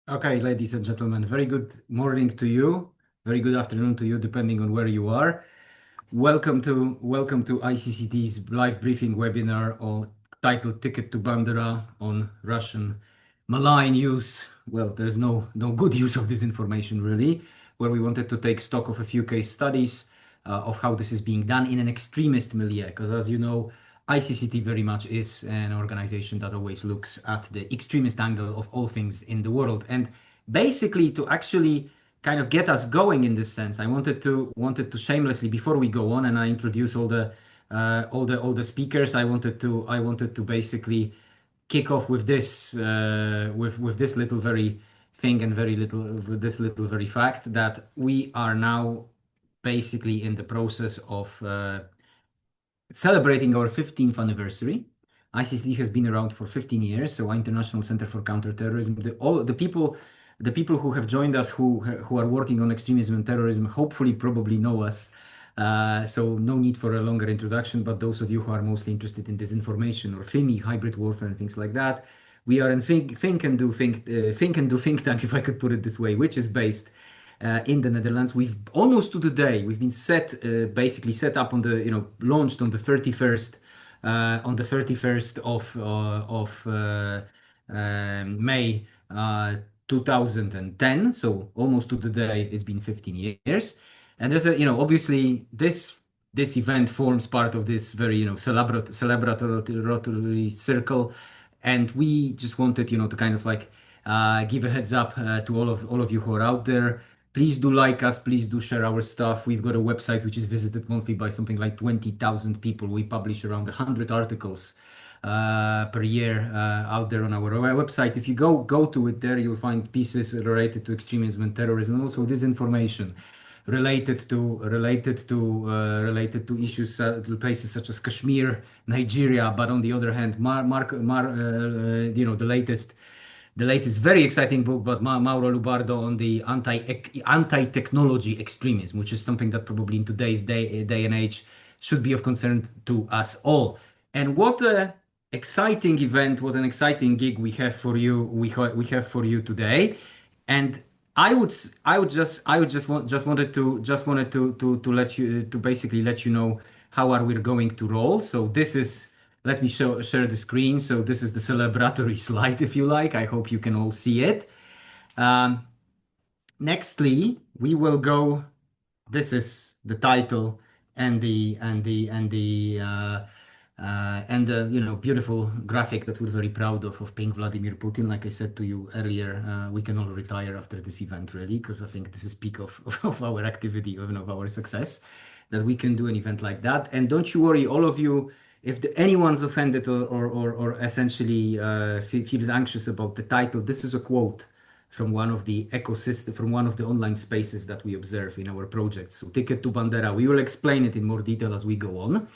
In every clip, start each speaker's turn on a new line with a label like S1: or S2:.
S1: Okay, ladies and gentlemen, very good morning to you. Very good afternoon to you, depending on where you are. Welcome to ICCT's live briefing webinar on titled Ticket to Bandera on Russian malign use. Well, there's no good use of this information really, where we wanted to take stock of a few case studies of how this is being done in an extremist milieu. Because as you know, ICCT very much is an organization that always looks at the extremist angle of all things in the world. And basically, to actually kind of get us going in this sense, I wanted to shamelessly, before we go on and I introduce all the speakers, I wanted to basically kick off with this with this little very thing and very little with this little very fact that we are now basically in the process of celebrating our 15th anniversary. ICCT has been around for 15 years, so International Center for Counter-Terrorism. All the people who have joined us, who are working on extremism and terrorism, hopefully probably know us. So no need for a longer introduction. But those of you who are mostly interested in disinformation or FIMI, hybrid warfare, and things like that, we are in think and do think tank, if I could put it this way, which is based in the Netherlands. We've almost to the day, we've been basically set up on the, launched on the 31st, of May 2010. So almost to the day, it's been 15 years. And there's obviously this event forms part of this very, celebratory circle. And we just wanted, to kind of like give a heads up to all of you who are out there. Please do like us. Please do share our stuff. We've got a website which is visited monthly by something like 20,000 people. We publish around 100 articles per year out there on our website. If you go to it there, you'll find pieces related to extremism and terrorism, and also disinformation related to issues, places such as Kashmir, Nigeria. But on the other hand, the latest very exciting book by Mauro Lubardo on the anti-technology extremism, which is something that probably in today's day and age should be of concern to us all. And what a exciting event, what an exciting gig we have for you. We have for you today. And I wanted to let you to basically let you know how are we going to roll. So this is let me share the screen. So this is the celebratory slide, if you like. I hope you can all see it. Um, Nextly, we will go. This is the title and the beautiful graphic that we're very proud of paying Vladimir Putin. Like I said to you earlier, we can all retire after this event, really, because I think this is peak of our activity, even of our success, that we can do an event like that. And don't you worry, all of you, if anyone's offended or essentially feels anxious about the title, this is a quote from one of the from one of the online spaces that we observe in our projects. So Ticket to Bandera, we will explain it in more detail as we go on.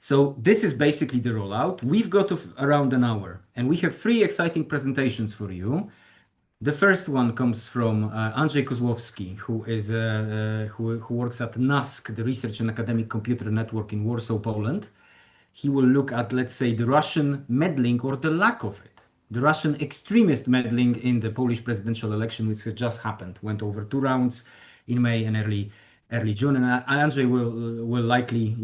S1: So this is basically the rollout. We've got around an hour, and we have three exciting presentations for you. The first one comes from Andrzej Kozłowski, who works at NASK, the Research and Academic Computer Network in Warsaw, Poland. He will look at, let's say, the Russian meddling or the lack of it, the Russian extremist meddling in the Polish presidential election, which has just happened, went over 2 rounds in May and early June. And Andrzej will likely,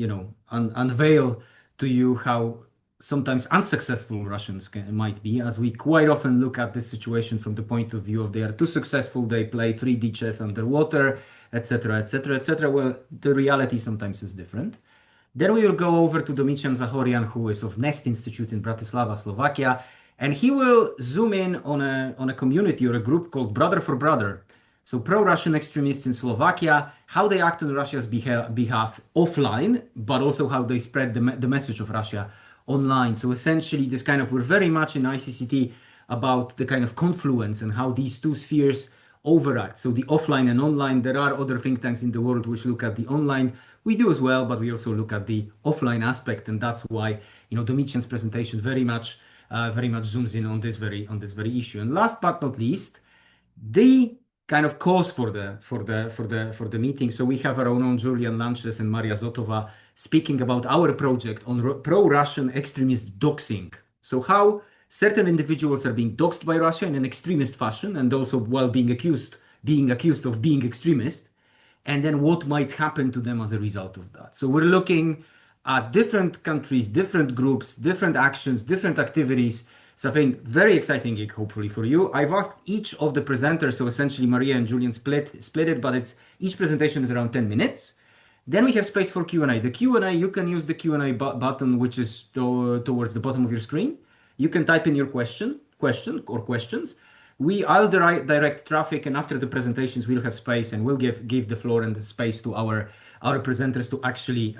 S1: unveil to you how sometimes unsuccessful Russians might be, as we quite often look at this situation from the point of view of they are too successful, they play 3D chess underwater, etc., etc., etc. Well, the reality sometimes is different. Then we will go over to Domitian Zachorian, who is of Nest Institute in Bratislava, Slovakia, and he will zoom in on a community or a group called Brother for Brother. So pro-Russian extremists in Slovakia, how they act on Russia's behalf offline, but also how they spread the message of Russia online. So essentially, this kind of, we're very much in ICCT about the kind of confluence and how these two spheres overact. So the offline and online, there are other think tanks in the world which look at the online. We do as well, but we also look at the offline aspect. And that's why, Domitian's presentation very much zooms in on this very issue. And last but not least, the kind of cause for the meeting. So we have our own Julian Lanches and Maria Zotova speaking about our project on pro-Russian extremist doxing. So how certain individuals are being doxed by Russia in an extremist fashion, and also while being accused of being extremist, and then what might happen to them as a result of that. So we're looking at different countries, different groups, different actions, different activities. So I think very exciting gig, hopefully for you. I've asked each of the presenters, so essentially Maria and Julian split it, but it's each presentation is around 10 minutes. Then we have space for Q&A. The Q&A, you can use the Q&A button, which is towards the bottom of your screen. You can type in your question or questions. I'll direct traffic, and after the presentations, we'll have space, and we'll give the floor and the space to our presenters to actually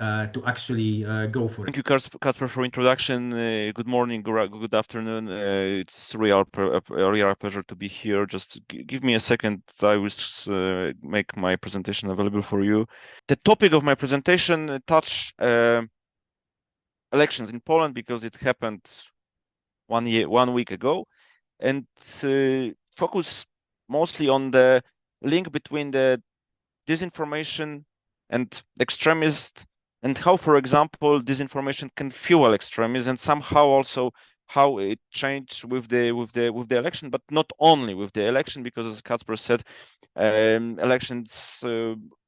S1: go for it.
S2: Thank you, Kasper, for introduction. Good morning, good afternoon. It's a real pleasure to be here. Just give me a second. I will make my presentation available for you. The topic of my presentation touch elections in Poland because it happened 1 week ago, and focus mostly on the link between the disinformation and extremists, and how, for example, disinformation can fuel extremism, and somehow also how it changed with the election, but not only with the election, because as Kasper said, elections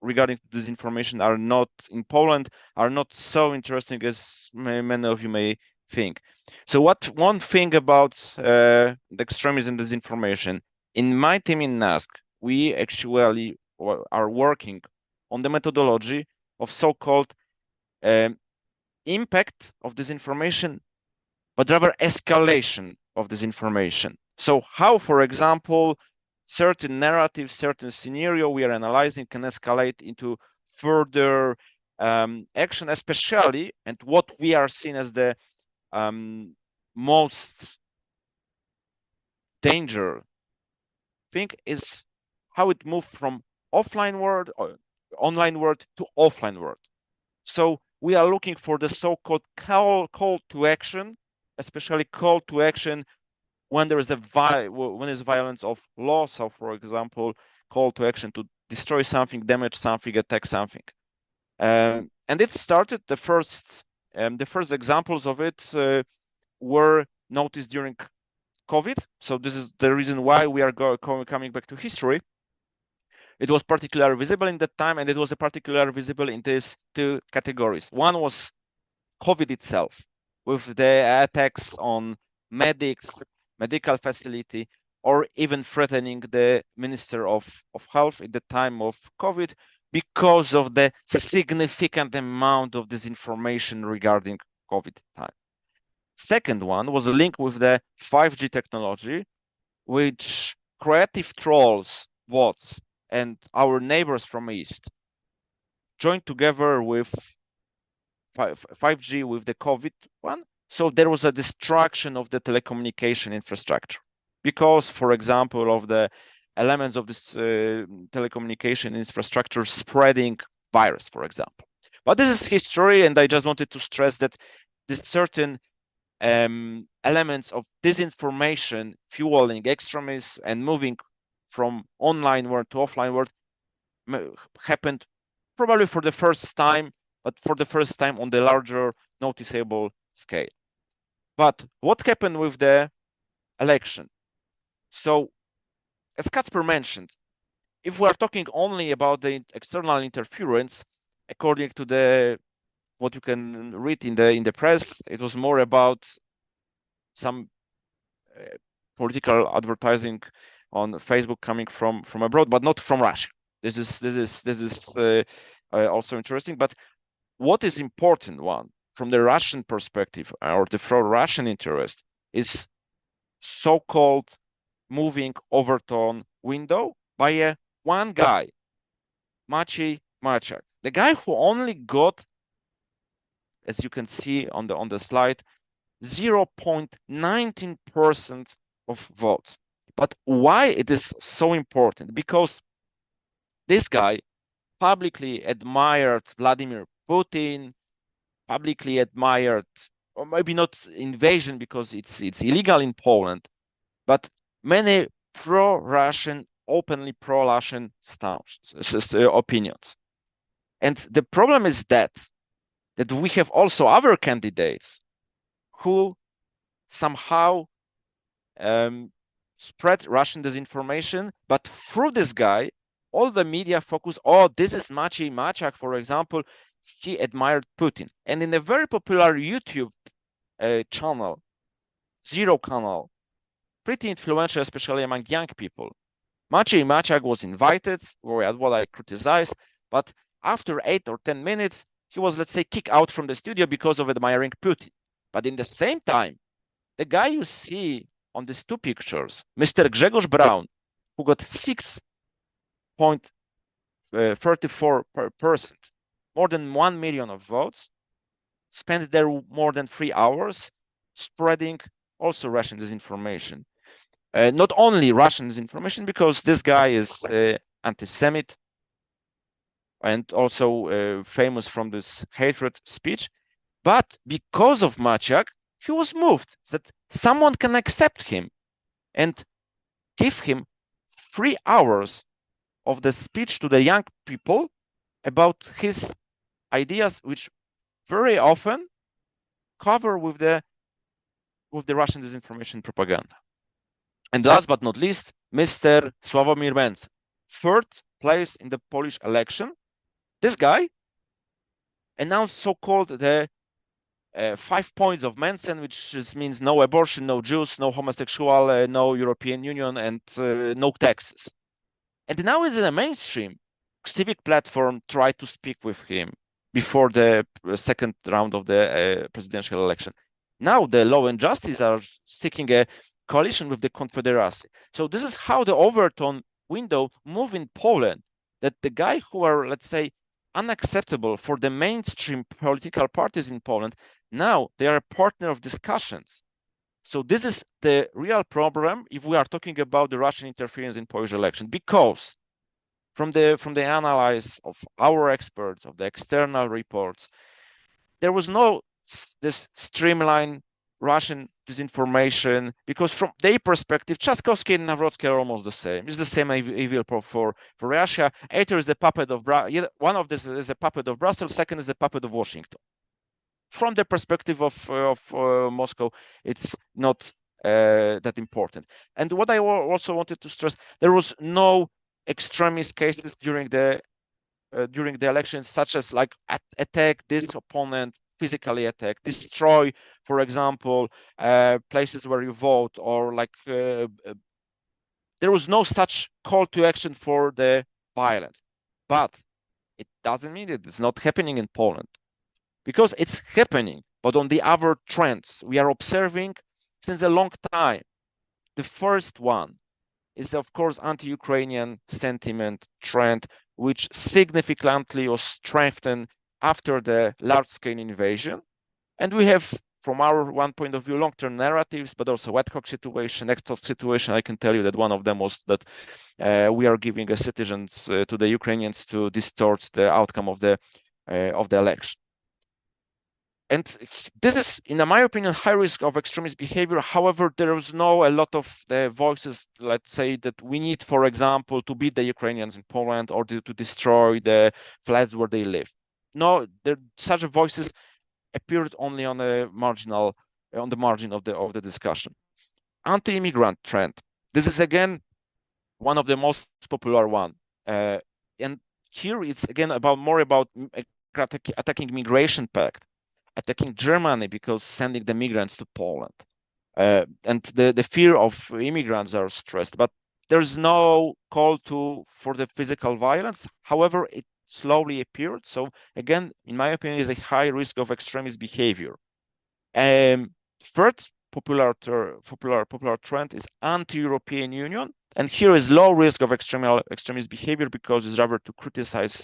S2: regarding disinformation are not in Poland are not so interesting as many of you may think. So one thing about the extremism and disinformation, in my team in NASC, we actually are working on the methodology of so-called impact of disinformation, but rather escalation of disinformation. So how, for example, certain narrative, certain scenario we are analyzing can escalate into further action, especially, and what we are seeing as the most danger thing is how it moved from offline world or online world to offline world. So we are looking for the so-called call to action, especially call to action when there is violence of law. So, for example, call to action to destroy something, damage something, attack something. And it started the first examples of it were noticed during COVID. So this is the reason why we are coming back to history. It was particularly visible in that time, and it was particularly visible in these two categories. One was COVID itself, with the attacks on medical facility, or even threatening the Minister of Health at the time of COVID because of the significant amount of disinformation regarding COVID time. Second one was a link with the 5G technology, which creative trolls, bots, and our neighbors from East joined together with 5G with the COVID one. So there was a destruction of the telecommunication infrastructure because, for example, of the elements of this telecommunication infrastructure spreading virus, for example. But this is history, and I just wanted to stress that this certain elements of disinformation fueling extremists and moving from online world to offline world happened probably for the first time, but for the first time on the larger noticeable scale. But what happened with the election? So, as Kacper mentioned, if we are talking only about the external interference, according to the what you can read in the press, it was more about some political advertising on Facebook coming from abroad, but not from Russia. This is also interesting. But what is important one from the Russian perspective or the pro-Russian interest is so-called moving overtone window by one guy, Maciej Maciak, the guy who only got, as you can see on the slide, 0.19% of votes. But why it is so important? Because this guy publicly admired Vladimir Putin, publicly admired, or maybe not invasion because it's illegal in Poland, but many pro-Russian, openly pro-Russian opinions. And the problem is that we have also other candidates who somehow spread Russian disinformation, but through this guy, all the media focus, oh, this is Maciej Maciak, for example, he admired Putin. And in a very popular YouTube channel, Zero Channel, pretty influential, especially among young people, Maciej Maciak was invited, what I criticized, but after 8 or 10 minutes, he was, let's say, kicked out from the studio because of admiring Putin. But in the same time, the guy you see on these two pictures, Mr. Grzegorz Braun, who got 6.34%, more than 1 million of votes, spent there more than 3 hours spreading also Russian disinformation. Not only Russian disinformation, because this guy is anti-Semite and also famous from this hatred speech, but because of Maciak, he was moved that someone can accept him and give him 3 hours of the speech to the young people about his ideas, which very often cover with the Russian disinformation propaganda. And last but not least, Mr. Sławomir Mencen, third place in the Polish election. This guy announced so-called the 5 points of Mencen, which means no abortion, no Jews, no homosexual, no European Union, and no taxes. And now is in the mainstream. Civic platform tried to speak with him before the second round of the presidential election. Now the Law and Justice are seeking a coalition with the Confederacy. So this is how the Overton window move in Poland, that the guy who are, let's say, unacceptable for the mainstream political parties in Poland, now they are a partner of discussions. So this is the real problem if we are talking about the Russian interference in Polish election, because from the analysis of our experts, of the external reports, there was no this streamlined Russian disinformation, because from their perspective, Trzaskowski and Nawrocki are almost the same. It's the same evil for Russia. Either is a puppet of one of this is a puppet of Brussels, second is a puppet of Washington. From the perspective of Moscow, it's not that important. And what I also wanted to stress, there was no extremist cases during the elections, such as like attack this opponent, physically attack, destroy, for example, places where you vote, or like there was no such call to action for the violence. But it doesn't mean that it's not happening in Poland, because it's happening, but on the other trends we are observing since a long time. The first one is, of course, anti-Ukrainian sentiment trend, which significantly was strengthened after the large-scale invasion. And we have, from our one point of view, long-term narratives, but also ad hoc situation, ex hoc situation. I can tell you that one of them was that we are giving citizens to the Ukrainians to distort the outcome of the election. And this is, in my opinion, high risk of extremist behavior. However, there is a lot of the voices, let's say, that we need, for example, to beat the Ukrainians in Poland or to destroy the flats where they live. No, such voices appeared only on the margin of the discussion. Anti-immigrant trend. This is again one of the most popular one, and here it's again more about attacking migration pact, attacking Germany because sending the migrants to Poland, and the fear of immigrants are stressed. But there's no call for the physical violence. However, it slowly appeared. So again, in my opinion, is a high risk of extremist behavior. Third popular trend is anti-European Union, and here is low risk of extremist behavior, because it's rather to criticize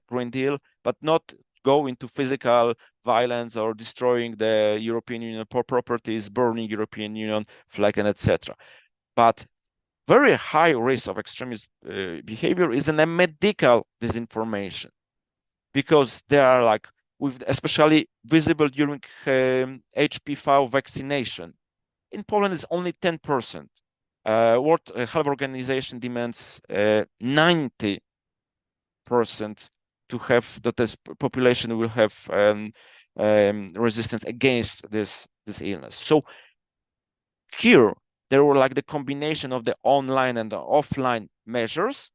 S2: Green Deal, but not go into physical violence or destroying the European Union properties, burning European Union flag, and etc. But very high risk of extremist behavior is in a medical disinformation, because they are like especially visible during HPV vaccination. In Poland, it's only 10%. World Health Organization demands 90% to have that this population will have resistance against this illness. So here there were like the combination of the online and the offline measures.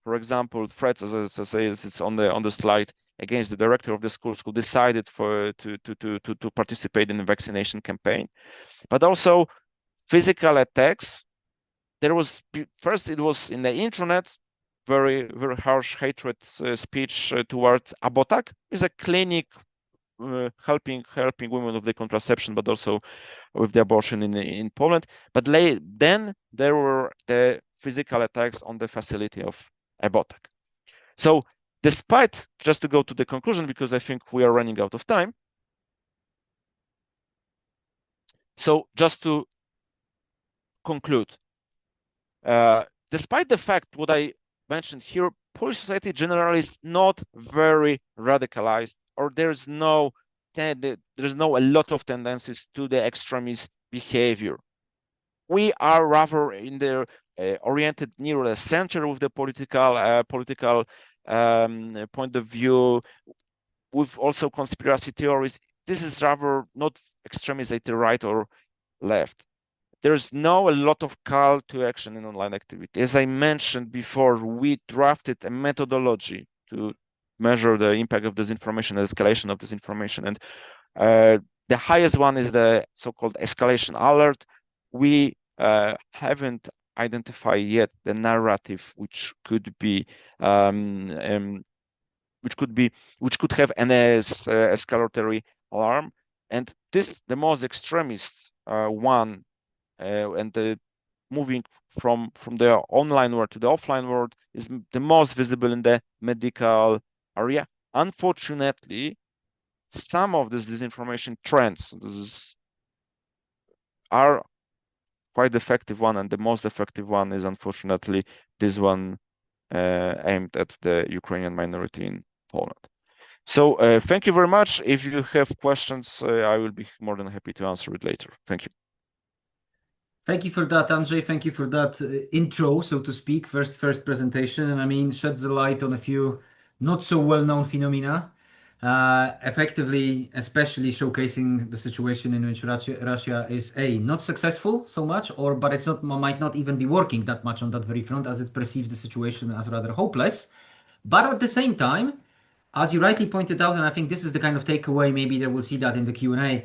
S2: For example, threats, as I say, it's on the slide, against the director of the schools who decided to participate in the vaccination campaign, but also physical attacks. There was first, it was in the internet, very harsh hatred speech towards Abotak. Is a clinic helping women with the contraception, but also with the abortion in Poland. But then there were the physical attacks on the facility of Abotak. So despite, just to go to the conclusion, because I think we are running out of time. So just to conclude, despite the fact what I mentioned here, Polish society generally is not very radicalized, or there's no a lot of tendencies to the extremist behavior. We are rather in the oriented near the center with the political point of view, with also conspiracy theories. This is rather not extremism at the right or left. There's now a lot of call to action in online activity. As I mentioned before, we drafted a methodology to measure the impact of disinformation, the escalation of disinformation. And the highest one is the so-called escalation alert. We haven't identified yet the narrative which could have an escalatory alarm. And this, the most extremist one, and moving from the online world to the offline world, is the most visible in the medical area. Unfortunately, some of these disinformation trends are quite effective one, and the most effective one is unfortunately this one aimed at the Ukrainian minority in Poland. So thank you very much. If you have questions, I will be more than happy to answer it later. Thank you.
S1: Thank you for that, Andrzej. Thank you for that intro, so to speak, first presentation, and I mean sheds the light on a few not so well-known phenomena, effectively, especially showcasing the situation in which Russia is not successful so much, but it's not might not even be working that much on that very front, as it perceives the situation as rather hopeless. But at the same time, as you rightly pointed out, and I think this is the kind of takeaway, maybe that we'll see that in the Q&A,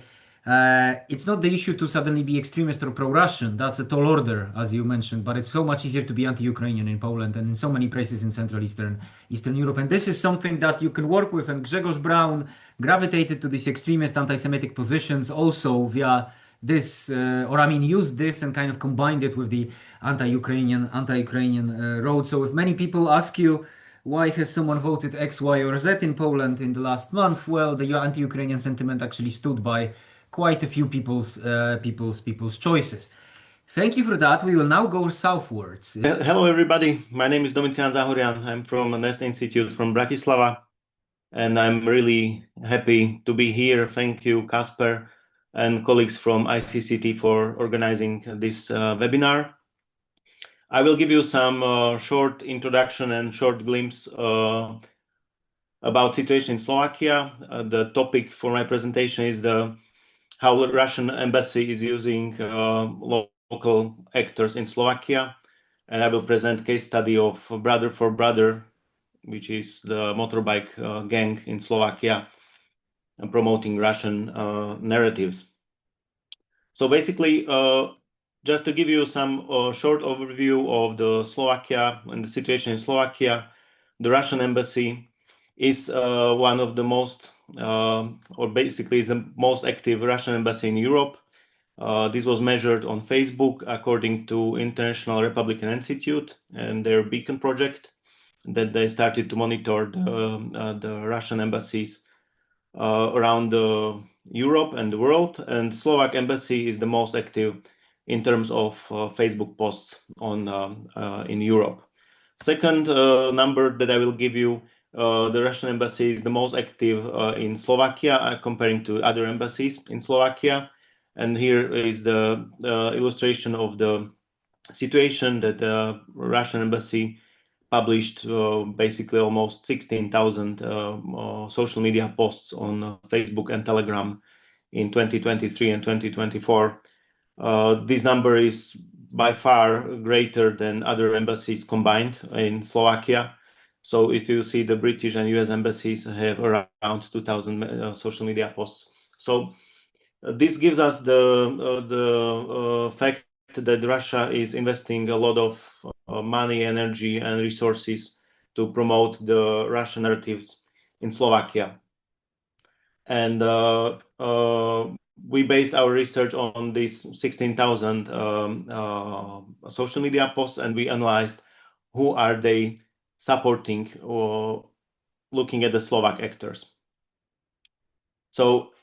S1: it's not the issue to suddenly be extremist or pro-Russian. That's a tall order, as you mentioned, but it's so much easier to be anti-Ukrainian in Poland and in so many places in Central Eastern Europe. And this is something that you can work with. And Grzegorz Braun gravitated to these extremist anti-Semitic positions also via this, used this and kind of combined it with the anti-Ukrainian road. So if many people ask you, why has someone voted X, Y, or Z in Poland in the last month? Well, the anti-Ukrainian sentiment actually stood by quite a few people's choices. Thank you for that. We will now go southwards.
S3: Hello, everybody. My name is Domitian Zahorian. I'm from Nest Institute from Bratislava, and I'm really happy to be here. Thank you, Kasper, and colleagues from ICCT for organizing this webinar. I will give you some short introduction and short glimpse about situation in Slovakia. The topic for my presentation is how the Russian embassy is using local actors in Slovakia, and I will present case study of Brother for Brother, which is the motorbike gang in Slovakia, promoting Russian narratives. So basically, just to give you some short overview of the Slovakia and the situation in Slovakia, the Russian embassy is one of the most, or basically is the most active Russian embassy in Europe. This was measured on Facebook according to International Republican Institute and their Beacon project, that they started to monitor the Russian embassies around Europe and the world. And Slovak embassy is the most active in terms of Facebook posts in Europe. Second number that I will give you, the Russian embassy is the most active in Slovakia comparing to other embassies in Slovakia. And here is the illustration of the situation that the Russian embassy published basically almost 16,000 social media posts on Facebook and Telegram in 2023 and 2024. This number is by far greater than other embassies combined in Slovakia. So if you see the British and US embassies have around 2,000 social media posts. So this gives us the fact that Russia is investing a lot of money, energy, and resources to promote the Russian narratives in Slovakia. And we based our research on these 16,000 social media posts, and we analyzed who are they supporting or looking at the Slovak actors. So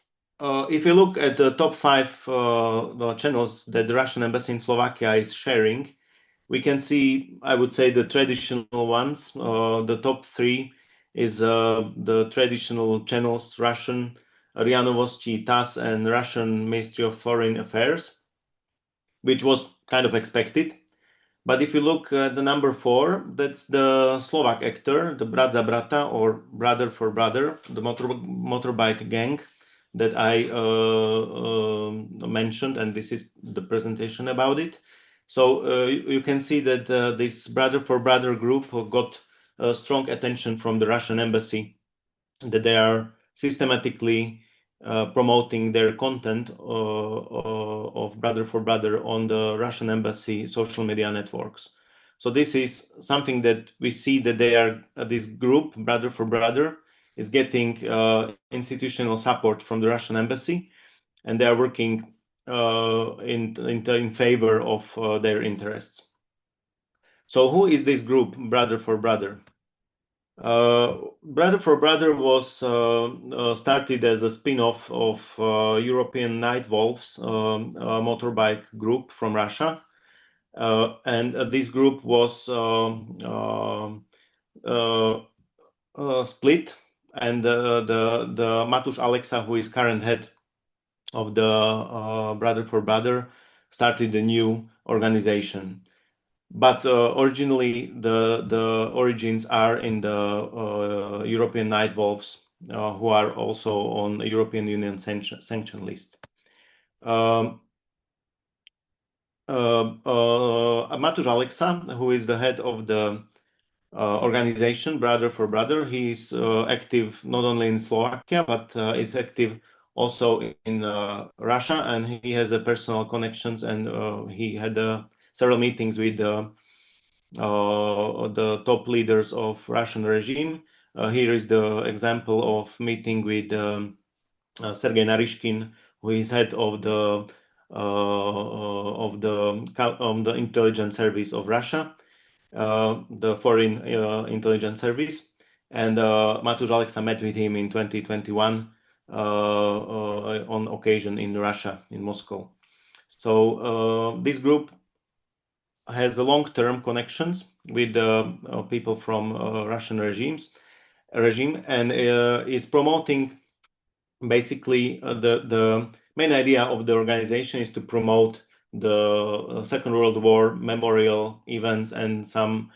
S3: if you look at the top 5 the channels that the Russian embassy in Slovakia is sharing, we can see, I would say, the traditional ones. The top 3 is the traditional channels, Russian RIA Novosti, TASS, and Russian Ministry of Foreign Affairs, which was kind of expected. But if you look at the number 4, that's the Slovak actor, the Brat za Brata, or Brother for Brother, the motorbike gang that I mentioned, and this is the presentation about it. So you can see that this Brother for Brother group got strong attention from the Russian embassy, that they are systematically promoting their content of Brother for Brother on the Russian embassy social media networks. So this is something that we see that they are, this group, Brother for Brother, is getting institutional support from the Russian embassy, and they are working in favor of their interests. So who is this group, Brother for Brother? Brother for Brother was started as a spin-off of European Night Wolves motorbike group from Russia, and this group was split, and the Matusz Alexa, who is current head of the Brother for Brother, started a new organization. But originally, the origins are in the European Night Wolves, who are also on the European Union sanction list. Matusz Alexa, who is the head of the organization Brother for Brother, he is active not only in Slovakia, but is active also in Russia, and he has personal connections, and he had several meetings with the top leaders of Russian regime. Here is the example of meeting with Sergei Narishkin, who is head of the intelligence service of Russia, the foreign intelligence service. And Matusz Alexa met with him in 2021 on occasion in Russia, in Moscow. So this group has long-term connections with people from Russian regime, and is promoting basically the main idea of the organization is to promote the Second World War memorial events and some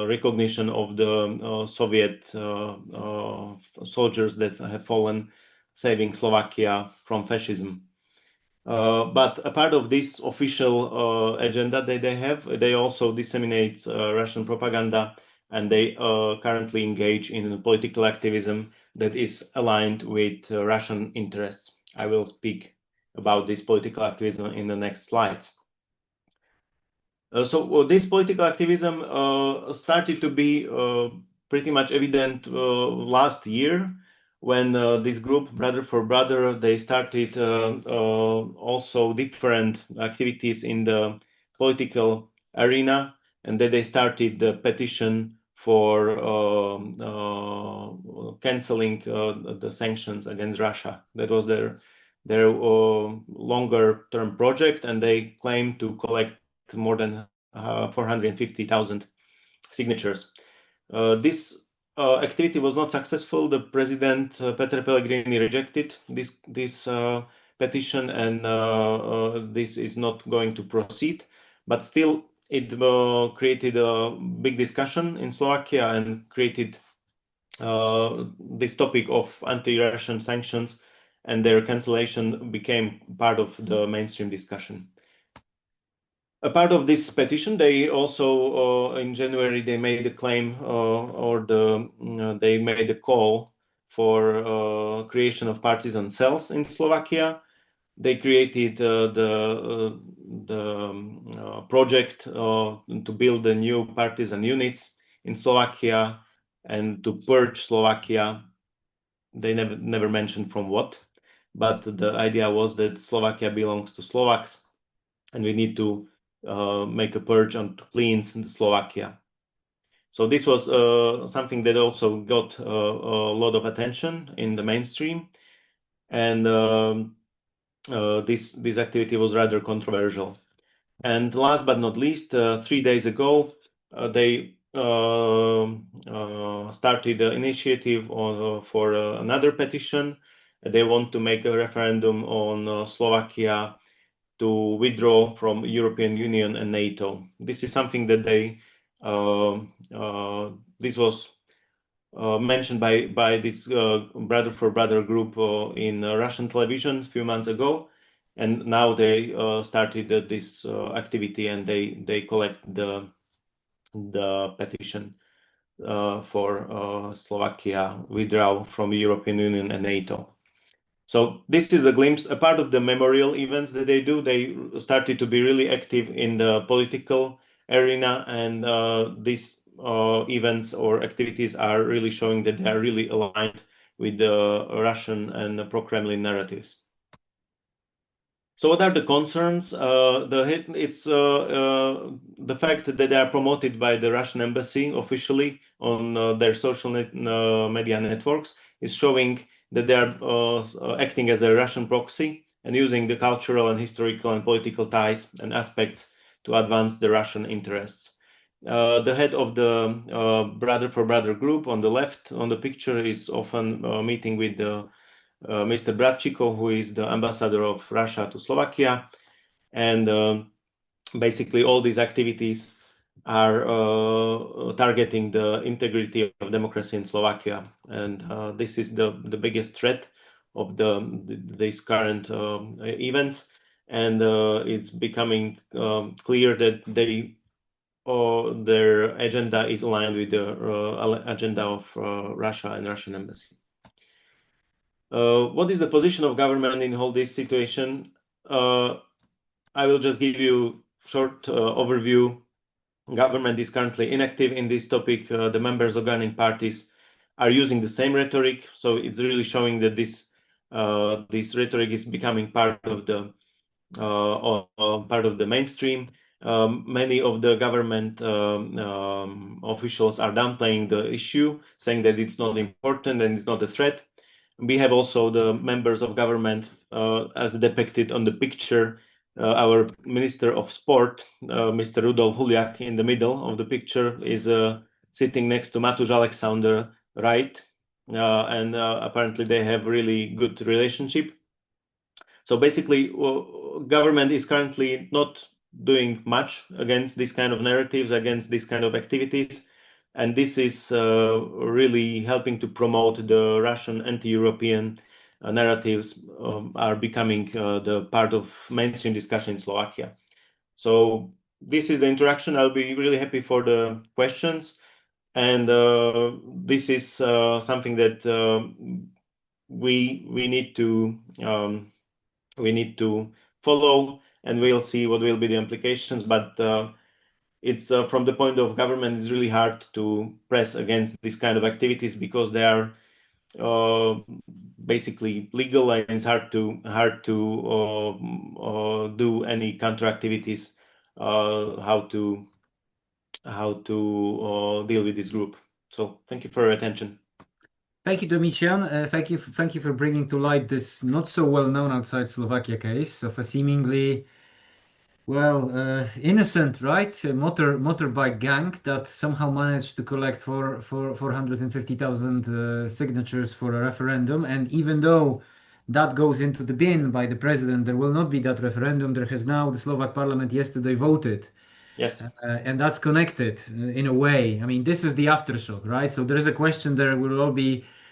S3: recognition of the Soviet soldiers that have fallen, saving Slovakia from fascism. But a part of this official agenda that they have, they also disseminate Russian propaganda, and they currently engage in political activism that is aligned with Russian interests. I will speak about this political activism in the next slides. So this political activism started to be pretty much evident last year, when this group, Brother for Brother, they started also different activities in the political arena, and then they started the petition for canceling the sanctions against Russia. That was their longer term project, and they claim to collect more than 450,000 signatures. This activity was not successful. The president, Petr Pellegrini, rejected this petition, and this is not going to proceed. But still, it created a big discussion in Slovakia and created this topic of anti-Russian sanctions, and their cancellation became part of the mainstream discussion. A part of this petition, they also in January they made a claim they made a call for creation of partisan cells in Slovakia. They created the project to build the new partisan units in Slovakia and to purge Slovakia. They never mentioned from what, but the idea was that Slovakia belongs to Slovaks, and we need to make a purge and to cleanse Slovakia. So this was something that also got a lot of attention in the mainstream, and this activity was rather controversial. And last but not least, 3 days ago, they started an initiative for another petition. They want to make a referendum on Slovakia to withdraw from European Union and NATO. This is something that this was mentioned by this Brother for Brother group in Russian television a few months ago, and now they started this activity, and they collect the petition for Slovakia withdraw from European Union and NATO. So this is a glimpse, a part of the memorial events that they do. They started to be really active in the political arena, and these events or activities are really showing that they are really aligned with the Russian and the pro-Kremlin narratives. So what are the concerns? It's the fact that they are promoted by the Russian embassy officially on their social media networks is showing that they are acting as a Russian proxy and using the cultural and historical and political ties and aspects to advance the Russian interests. The head of the Brother for Brother group on the left on the picture is often meeting with Mr. Brat, who is the ambassador of Russia to Slovakia, and basically all these activities are targeting the integrity of democracy in Slovakia, and this is the biggest threat of these current events, and it's becoming clear that their agenda is aligned with the agenda of Russia and Russian embassy. What is the position of government in all this situation? I will just give you a short overview. Government is currently inactive in this topic. The members of governing parties are using the same rhetoric, so it's really showing that this rhetoric is becoming part of the mainstream. Many of the government officials are downplaying the issue, saying that it's not important and it's not a threat. We have also the members of government, as depicted on the picture. Our Minister of Sport, Mr. Rudolf Huliak, in the middle of the picture, is sitting next to Matusz Alexander, right? And apparently they have really good relationship. So basically, government is currently not doing much against these kind of narratives, against these kind of activities. And this is really helping to promote the Russian anti-European narratives are becoming the part of mainstream discussion in Slovakia. So this is the interaction. I'll be really happy for the questions. And this is something that we need to follow, and we'll see what will be the implications. But it's from the point of government, it's really hard to press against these kind of activities because they are basically legal, and it's hard to do any counter activities. How to deal with this group. So thank you for your attention.
S1: Thank you, Domitian. Thank you for bringing to light this not so well known outside Slovakia case of a seemingly innocent, right? A motorbike gang that somehow managed to collect for 450,000 signatures for a referendum. And even though that goes into the bin by the president, there will not be that referendum. There has now the Slovak parliament yesterday voted.
S3: Yes.
S1: And that's connected in a way. I mean, this is the aftershock, right? So there is a question there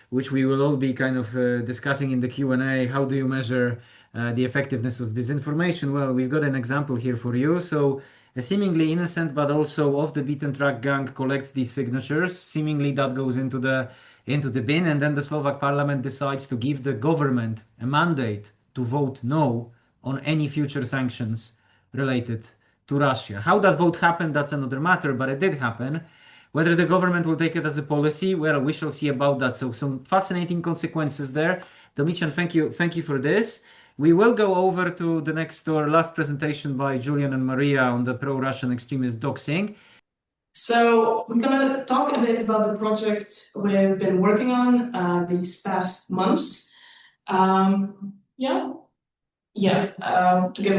S1: which we will all be kind of discussing in the Q&A. How do you measure the effectiveness of disinformation? Well, we've got an example here for you. So a seemingly innocent but also off the beaten track gang collects these signatures. Seemingly that goes into the bin, and then the Slovak parliament decides to give the government a mandate to vote no on any future sanctions related to Russia. How that vote happened, that's another matter, but it did happen. Whether the government will take it as a policy, well, we shall see about that. So some fascinating consequences there. Domitian, thank you for this. We will go over to the next or last presentation by Julian and Maria on the pro-Russian extremist doxing.
S4: So we're going to talk a bit about the project we've been working on these past months. Together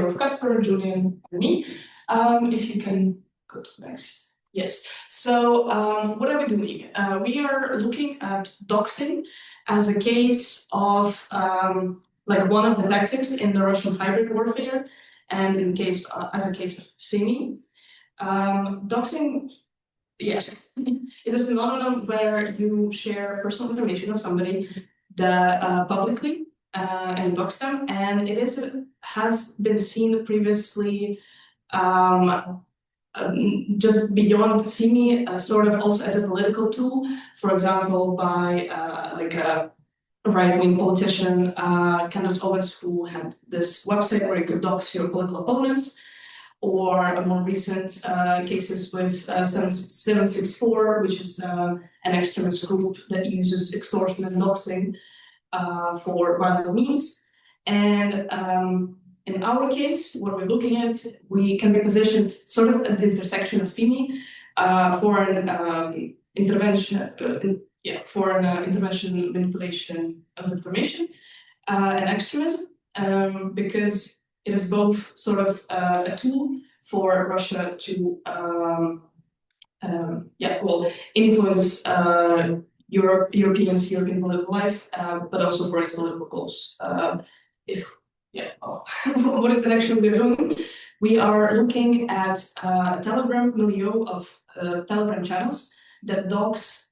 S4: with Kasper, Julian, and me. If you can go to next. Yes. So what are we doing? We are looking at doxing as a case of like one of the tactics in the Russian hybrid warfare, and in case as a case of FIMI. Doxing, yes, is a phenomenon where you share personal information of somebody publicly and dox them, and it has been seen previously just beyond FIMI, sort of also as a political tool, for example, by like a right-wing politician, Candace Owens, who had this website where you could dox your political opponents, or more recent cases with 764, which is an extremist group that uses extortion and doxing for violent means. And in our case, what we're looking at, we can be positioned sort of at the intersection of FIMI for an intervention, intervention manipulation of information and extremism, because it is both sort of a tool for Russia to influence European political life, but also for its political goals. What is it actually we're doing? We are looking at a Telegram milieu of Telegram channels that dox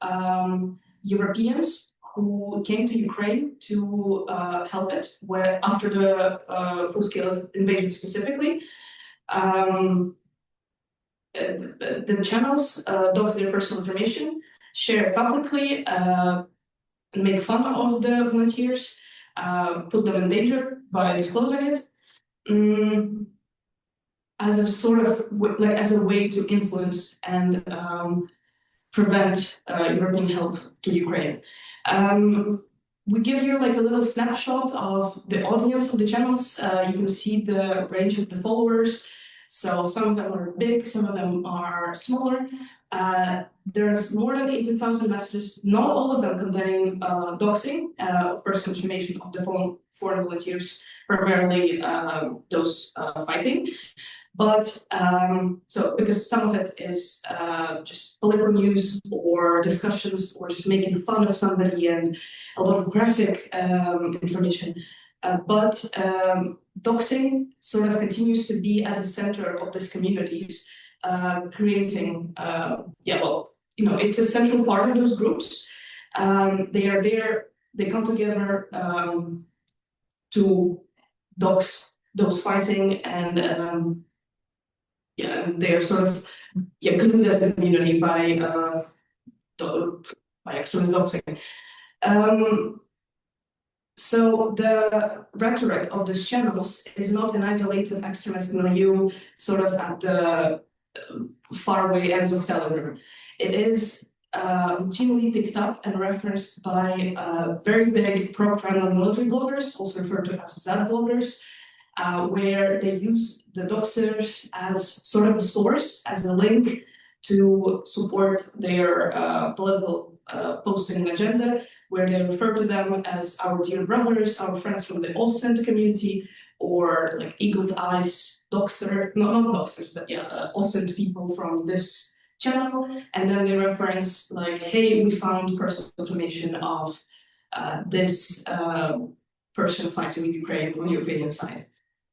S4: Europeans who came to Ukraine to help it, where after the full-scale invasion specifically. The channels dox their personal information, share it publicly, make fun of the volunteers, put them in danger by disclosing it, as a sort of like as a way to influence and prevent European help to Ukraine. We give you like a little snapshot of the audience of the channels. You can see the range of the followers. So some of them are big, some of them are smaller. There's more than 18,000 messages. Not all of them contain doxing of personal information of the foreign volunteers, primarily those fighting. But so because some of it is just political news or discussions or just making fun of somebody and a lot of graphic information. But doxing sort of continues to be at the center of these communities, creating, it's a central part of those groups. They are there, they come together to dox those fighting, and they're sort of glued as a community by extremist doxing. So the rhetoric of these channels is not an isolated extremist milieu, sort of at the faraway ends of Telegram. It is routinely picked up and referenced by very big pro-Kremlin military bloggers, also referred to as Z bloggers, where they use the doxers as sort of a source, as a link to support their political posting agenda, where they refer to them as our dear brothers, our friends from the Ostend community, or like eagled eyes doxer, not doxers, but Ostend people from this channel. And then they reference like, hey, we found personal information of this person fighting in Ukraine on the Ukrainian side.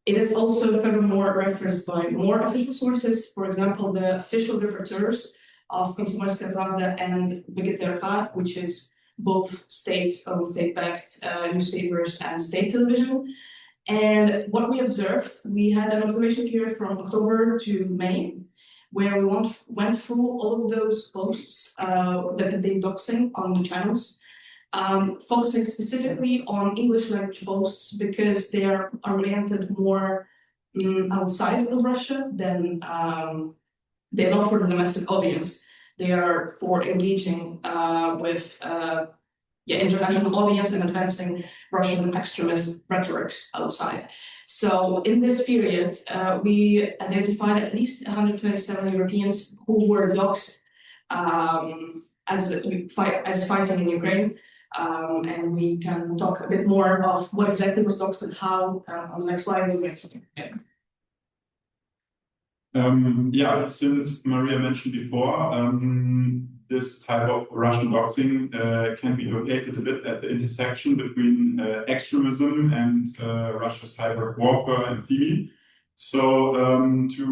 S4: It is also furthermore referenced by more official sources, for example, the official reporters of Komsomolskaya Pravda and Begeterka, which is both state-owned, state-backed newspapers and state television. And what we observed, we had an observation period from October to May, where we went through all of those posts that contain doxing on the channels, focusing specifically on English language posts because they are oriented more outside of Russia than they're not for the domestic audience. They are for engaging with international audience and advancing Russian extremist rhetorics outside. So in this period, we identified at least 127 Europeans who were doxed as fighting in Ukraine. And we can talk a bit more of what exactly was doxed and how on the next slide.
S5: Since Maria mentioned before, this type of Russian doxing can be located a bit at the intersection between extremism and Russia's hybrid warfare and FIMI. So to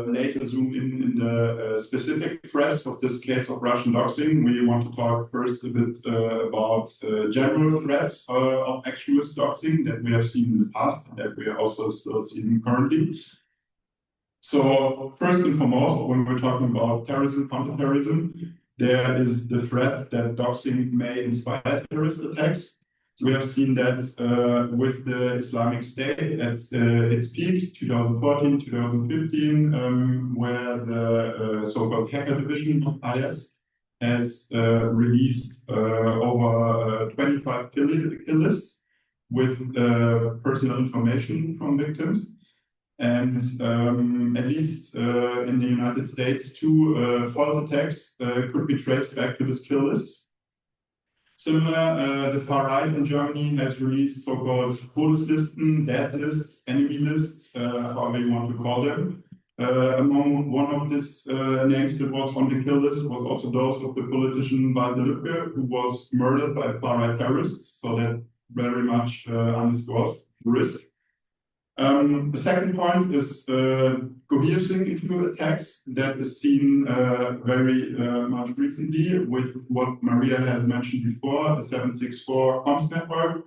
S5: later zoom in the specific threats of this case of Russian doxing, we want to talk first a bit about general threats of extremist doxing that we have seen in the past and that we are also still seeing currently. So first and foremost, when we're talking about terrorism, counter-terrorism, there is the threat that doxing may inspire terrorist attacks. So we have seen that with the Islamic State at its peak, 2014, 2015, where the so-called hacker division of IS has released over 25 kill lists with personal information from victims. And at least in the United States, 2 false attacks could be traced back to this kill list. Similar, the far right in Germany has released so-called Todeslisten, death lists, enemy lists, however you want to call them. Among one of these names that was on the kill list was also those of the politician Bandera, who was murdered by far-right terrorists. So that very much underscores the risk. The second point is coercing into attacks that is seen very much recently with what Maria has mentioned before, the 764 comms network.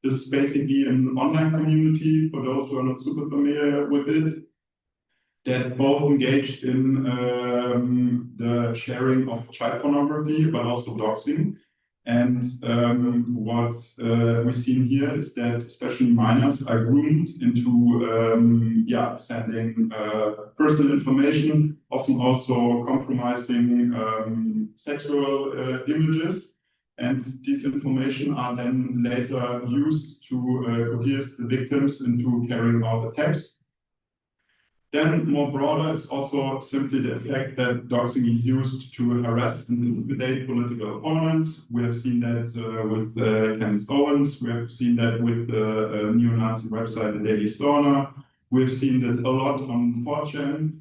S5: This is basically an online community, for those who are not super familiar with it, that both engaged in the sharing of child pornography, but also doxing. And what we've seen here is that especially minors are groomed into sending personal information, often also compromising sexual images. And these information are then later used to coerce the victims into carrying out attacks. Then more broader is also simply the effect that doxing is used to harass and intimidate political opponents. We have seen that with Candace Owens. We have seen that with the neo-Nazi website, the Daily Stormer. We have seen that a lot on 4chan.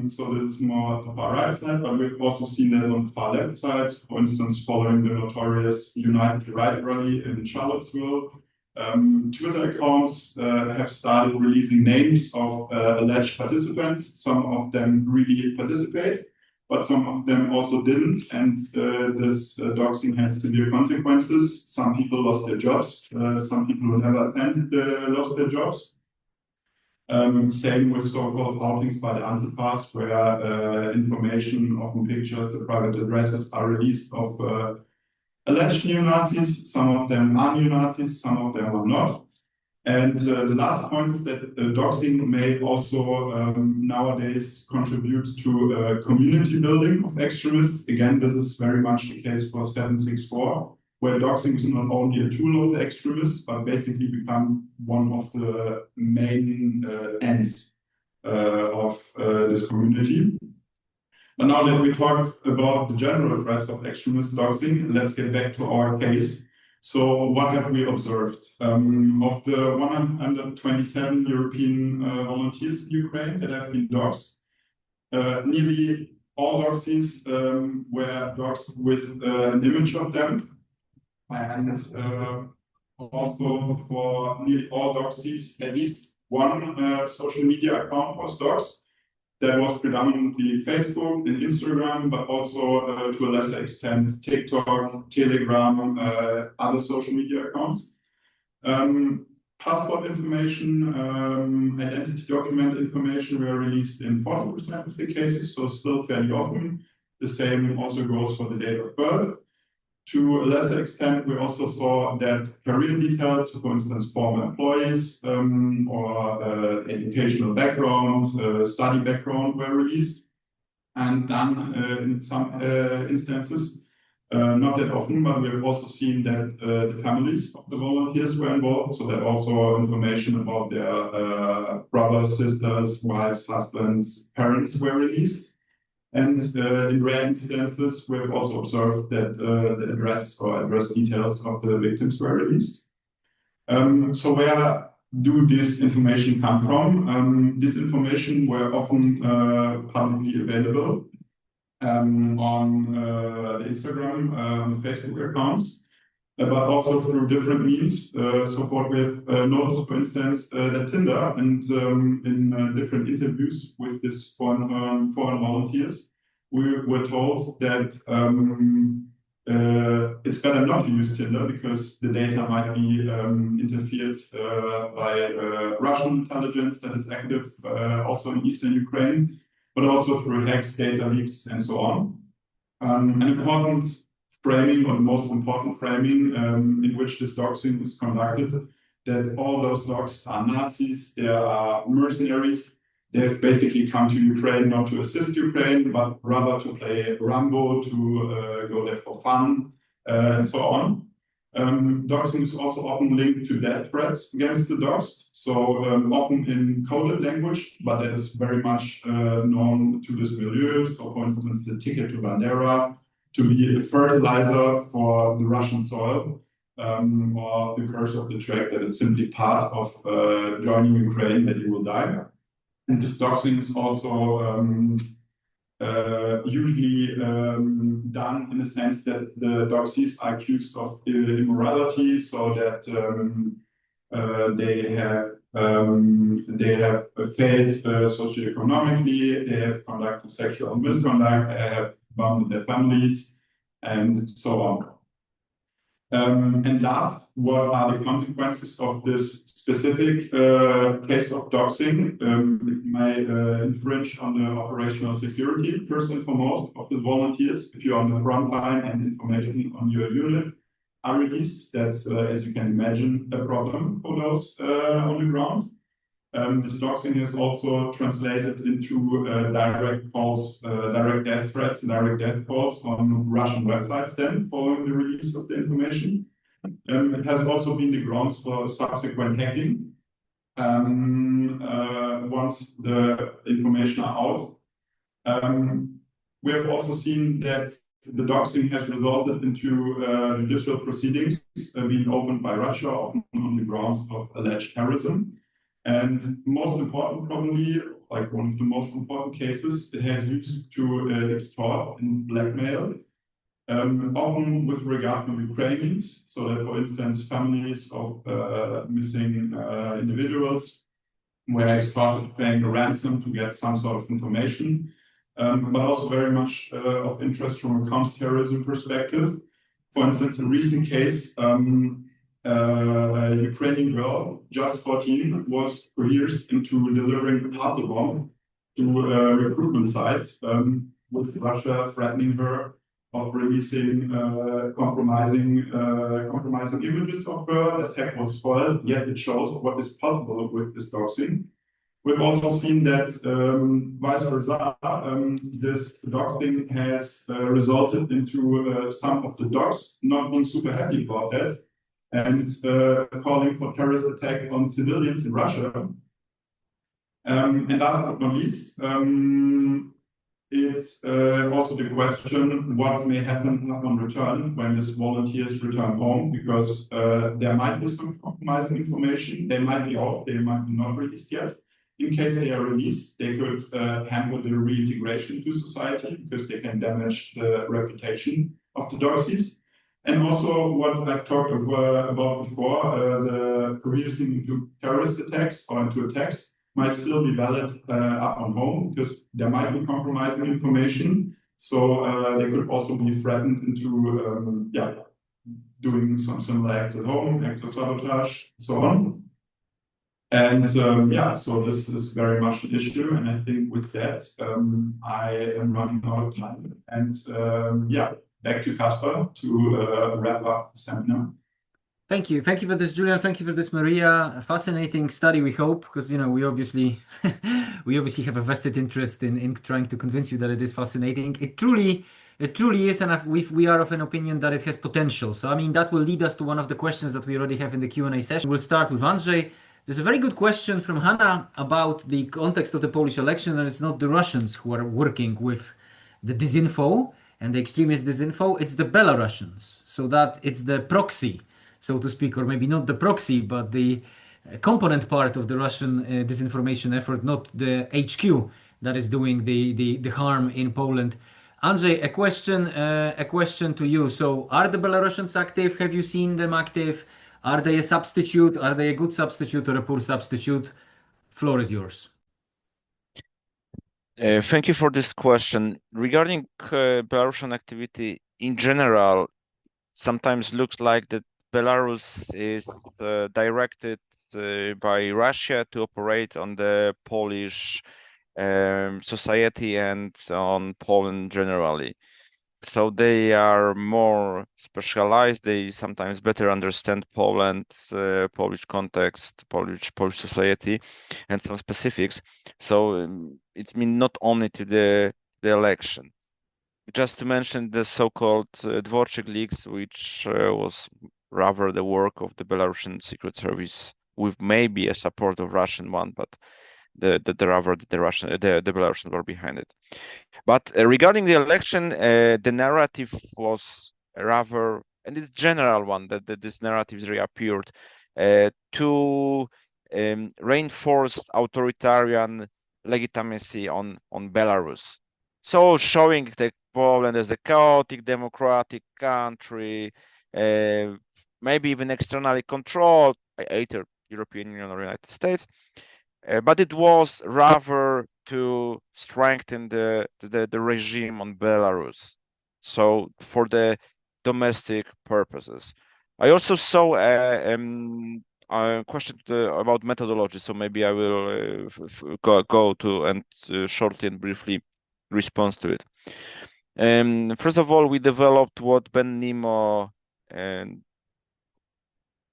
S5: So this is more the far right side, but we've also seen that on the far left side. For instance, following the notorious United Right rally in Charlottesville. Twitter accounts have started releasing names of alleged participants. Some of them really participate, but some of them also didn't. And this doxing had severe consequences. Some people lost their jobs. Some people who never attended lost their jobs. Same with so-called outings by the Antifas, where information, often pictures, the private addresses are released of alleged neo-Nazis. Some of them are neo-Nazis, some of them are not. And the last point is that doxing may also nowadays contribute to community building of extremists. Again, this is very much the case for 764, where doxing is not only a tool of the extremists, but basically become one of the main ends of this community. But now that we talked about the general threats of extremist doxing, let's get back to our case. So what have we observed? Of the 127 European volunteers in Ukraine that have been doxed, nearly all doxies were doxed with an image of them. And also for nearly all doxies, at least one social media account was doxed. That was predominantly Facebook and Instagram, but also to a lesser extent, TikTok, Telegram, other social media accounts. Passport information, identity document information were released in 40% of the cases, so still fairly often. The same also goes for the date of birth. To a lesser extent, we also saw that career details, for instance, former employees or educational background, study background were released. And done in some instances, not that often, but we have also seen that the families of the volunteers were involved, so that also information about their brothers, sisters, wives, husbands, parents were released. And in rare instances, we have also observed that the address or address details of the victims were released. So where do this information come from? This information were often publicly available on the Instagram, Facebook accounts, but also through different means. So what we have noticed, for instance, that Tinder and in different interviews with this foreign volunteers, we were told that it's better not to use Tinder because the data might be interfered by Russian intelligence that is active also in Eastern Ukraine, but also through hacks, data leaks, and so on. An important framing, or the most important framing in which this doxing is conducted, that all those dogs are Nazis, they are mercenaries. They have basically come to Ukraine not to assist Ukraine, but rather to play Rambo, to go there for fun, and so on. Doxing is also often linked to death threats against the doxed, so often in coded language, but that is very much known to this milieu. So, for instance, the ticket to Bandera, to be a fertilizer for the Russian soil, or the curse of the track, that it's simply part of joining Ukraine, that you will die. And this doxing is also usually done in the sense that the doxies are accused of immorality, so that they have failed socioeconomically, they have conducted sexual misconduct, they have abandoned their families, and so on. And last, what are the consequences of this specific case of doxing? It may infringe on the operational security, first and foremost, of the volunteers. If you're on the front line and information on your unit are released, that's, as you can imagine, a problem for those on the ground. This doxing has also translated into direct calls, direct death threats, direct death calls on Russian websites then following the release of the information. It has also been the grounds for subsequent hacking once the information are out. We have also seen that the doxing has resulted into judicial proceedings being opened by Russia, often on the grounds of alleged terrorism. And most important, probably, like one of the most important cases, it has used to extort and blackmail, often with regard to Ukrainians. So that, for instance, families of missing individuals were extorted paying a ransom to get some sort of information, but also very much of interest from a counter-terrorism perspective. For instance, a recent case, a Ukrainian girl, just 14, was coerced into delivering a parcel bomb to recruitment sites, with Russia threatening her of releasing compromising images of her. The tech was foiled, yet it shows what is possible with this doxing. We've also seen that vice versa, this doxing has resulted into some of the dogs not being super happy about that, and calling for terrorist attack on civilians in Russia. And last but not least, it's also the question what may happen upon return when these volunteers return home, because there might be some compromising information. They might be out, they might be not released yet. In case they are released, they could hamper the reintegration into society because they can damage the reputation of the doxies. And also what I've talked about before, the coercing into terrorist attacks or into attacks might still be valid up on home because there might be compromising information. So they could also be threatened into doing some similar acts at home, acts of sabotage, and so on. And yeah, so this is very much an issue. And I think with that, I am running out of time. And yeah, back to Caspar to wrap up the seminar.
S1: Thank you. Thank you for this, Julian. Thank you for this, Maria. A fascinating study, we hope, because we obviously we obviously have a vested interest in trying to convince you that it is fascinating. It truly is, and we are of an opinion that it has potential. So I mean that will lead us to one of the questions that we already have in the Q&A session. We'll start with Andrzej. There's a very good question from Hannah about the context of the Polish election, and it's not the Russians who are working with the disinfo and the extremist disinfo, it's the Belarusians. So that it's the proxy, so to speak, or maybe not the proxy, but the component part of the Russian disinformation effort, not the HQ that is doing the harm in Poland. Andrzej, a question to you. So, are the Belarusians active? Have you seen them active? Are they a substitute? Are they a good substitute or a poor substitute? Floor is yours.
S2: Thank you for this question. Regarding Belarusian activity in general, sometimes looks like that Belarus is directed by Russia to operate on the Polish society and on Poland generally. So they are more specialized. They sometimes better understand Poland, Polish context, Polish society, and some specifics. So it means not only to the election. Just to mention the so-called Dvorczyk leaks, which was rather the work of the Belarusian Secret Service, with maybe a support of Russian one, but the Belarusians were behind it. But regarding the election, the narrative was rather, and it's general one that this narrative reappeared to reinforce authoritarian legitimacy on Belarus. So showing the Poland as a chaotic democratic country, maybe even externally controlled by either European Union or United States, but it was rather to strengthen the regime on Belarus, so for the domestic purposes. I also saw a question about methodology, so maybe I will go to and shortly and briefly respond to it. First of all, we developed what Ben Nemo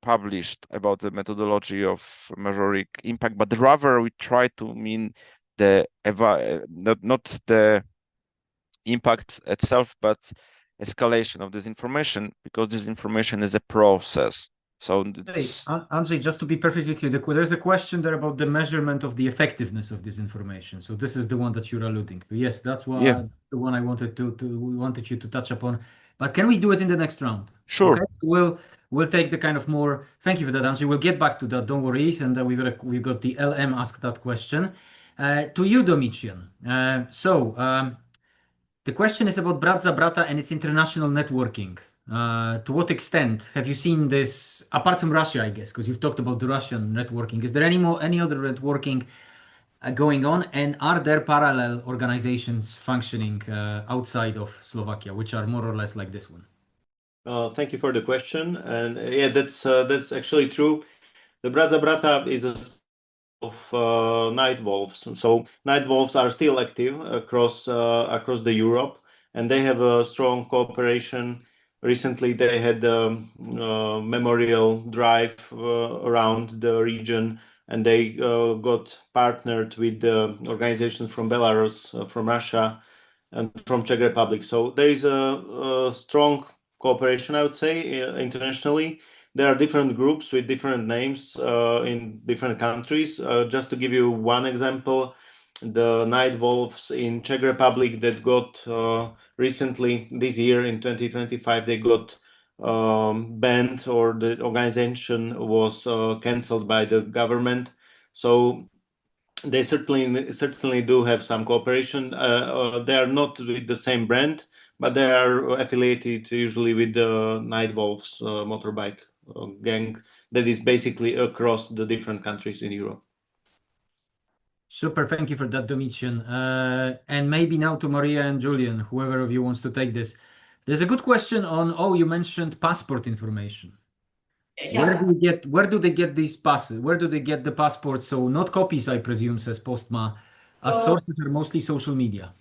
S2: published about the methodology of measuring impact, but rather we try to mean not the impact itself, but escalation of disinformation, because disinformation is a process. So it's...
S1: Andrzej, just to be perfectly clear, there's a question there about the measurement of the effectiveness of disinformation. So this is the one that you're alluding to. Yes, that's the one I wanted you to touch upon. But can we do it in the next round?
S2: Sure.
S1: Okay. We'll take the kind of more. Thank you for that, Andrzej. We'll get back to that. Don't worry. And we got the LM asked that question. To you, Domitian. The question is about Brata and its international networking. To what extent have you seen this, apart from Russia, I guess, because you've talked about the Russian networking? Is there any other networking going on? And are there parallel organizations functioning outside of Slovakia, which are more or less like this one?
S3: Thank you for the question. And yeah, that's actually true. The Brata is a of night wolves. So night wolves are still active across the Europe, and they have a strong cooperation. Recently, they had a memorial drive around the region, and they got partnered with the organizations from Belarus, from Russia, and from Czech Republic. So there is a strong cooperation, I would say, internationally. There are different groups with different names in different countries. Just to give you one example, the night wolves in Czech Republic that got recently this year in 2025, they got banned, or the organization was cancelled by the government. So they certainly do have some cooperation. They are not with the same brand, but they are affiliated usually with the Night Wolves motorbike gang that is basically across the different countries in Europe.
S1: Super, thank you for that, Domitian. And maybe now to Maria and Julian, whoever of you wants to take this. There's a good question on, you mentioned passport information.
S4: Yeah.
S1: Where do they get these passes? Where do they get the passports? So not copies, I presume, says Postma. As
S4: So
S1: sources are mostly social media.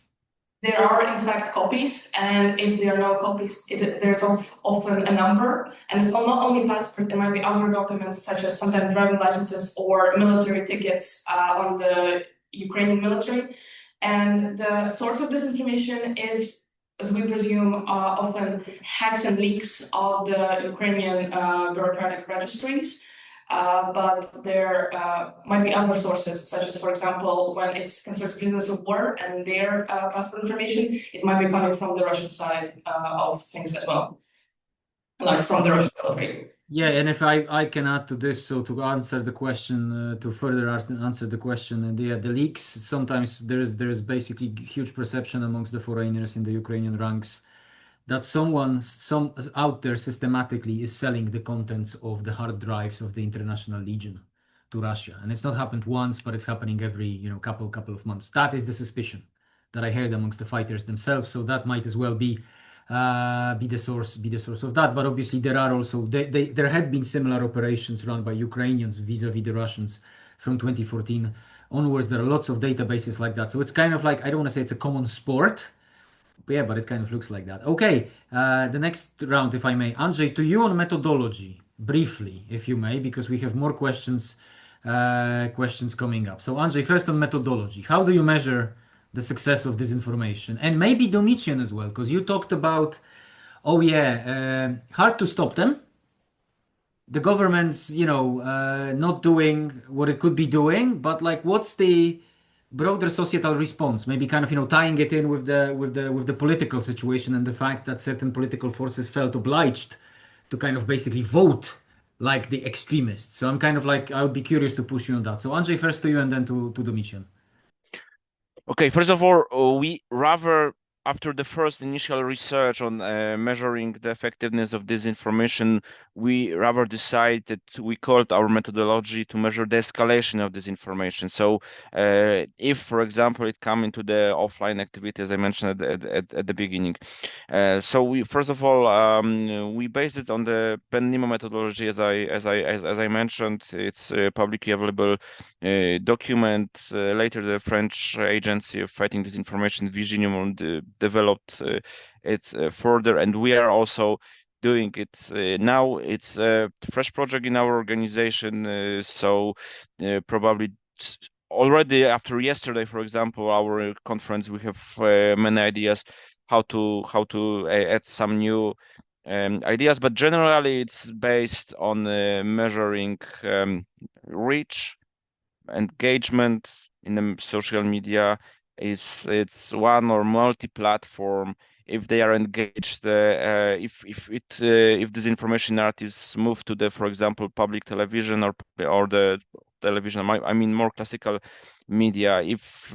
S4: there are in fact copies, and if there are no copies, there's often a number, and it's not only passport. There might be other documents such as sometimes driving licenses or military tickets on the Ukrainian military. And the source of this information is, as we presume, often hacks and leaks of the Ukrainian bureaucratic registries. But there might be other sources, such as, for example, when it's concerned prisoners of war and their passport information, it might be coming from the Russian side of things as well, like from the Russian military.
S1: Yeah, and if I can add to this, so to answer the question, to further answer the question, and the leaks, sometimes there's basically huge perception amongst the foreigners in the Ukrainian ranks that some out there systematically is selling the contents of the hard drives of the International Legion to Russia. And it's not happened once, but it's happening every, couple of months. That is the suspicion that I heard amongst the fighters themselves. So that might as well be the source of that. But obviously there are also there had been similar operations run by Ukrainians vis-a-vis the Russians from 2014 onwards. There are lots of databases like that. So it's kind of like, I don't want to say it's a common sport, yeah, but it kind of looks like that. Okay, the next round, if I may. Andrzej, to you on methodology, briefly, if you may, because we have more questions coming up. So, Andrzej, first on methodology. How do you measure the success of disinformation? And maybe Domitian as well, because you talked about, oh yeah, hard to stop them. The government's, not doing what it could be doing, but like, what's the broader societal response? Maybe kind of, tying it in with the political situation and the fact that certain political forces felt obliged to kind of basically vote like the extremists. So I'm kind of like, I would be curious to push you on that. So Andrzej, first to you and then to Domitian.
S2: Okay, first of all, we rather, after the first initial research on measuring the effectiveness of disinformation, we rather decided we called our methodology to measure the escalation of disinformation. So if, for example, it come into the offline activity, as I mentioned at the beginning. So we, first of all, we based it on the Bandera methodology, as I mentioned. It's publicly available document. Later, the French Agency of Fighting Disinformation, Vigilum, developed it further, and we are also doing it now. It's a fresh project in our organization, so probably already after yesterday, for example, our conference, we have many ideas how to add some new ideas, but generally it's based on measuring reach, engagement in the social media. It's one or multi-platform. If they are engaged, if disinformation narratives move to the, for example, public television or the television, I mean more classical media, if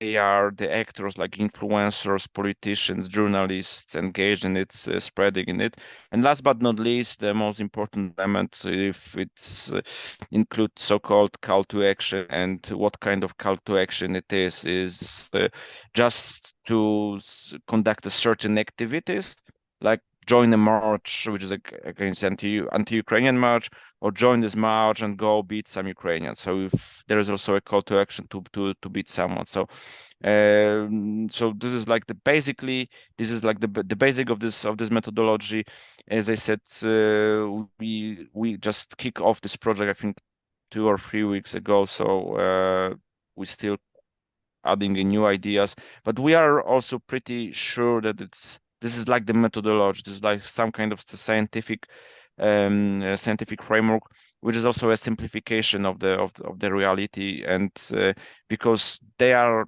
S2: they are the actors like influencers, politicians, journalists engaged in it, spreading in it. And last but not least, the most important element, if it's include so-called call to action, and what kind of call to action it is just to conduct a certain activities, like join a march, which is against anti-Ukrainian march, or join this march and go beat some Ukrainians. So if there is also a call to action to beat someone. So so this is like the basic of this methodology. As I said, we just kick off this project, I think 2 or 3 weeks ago. So we still adding in new ideas, but we are also pretty sure that this is like the methodology. This is like some kind of scientific framework, which is also a simplification of the reality, and because they are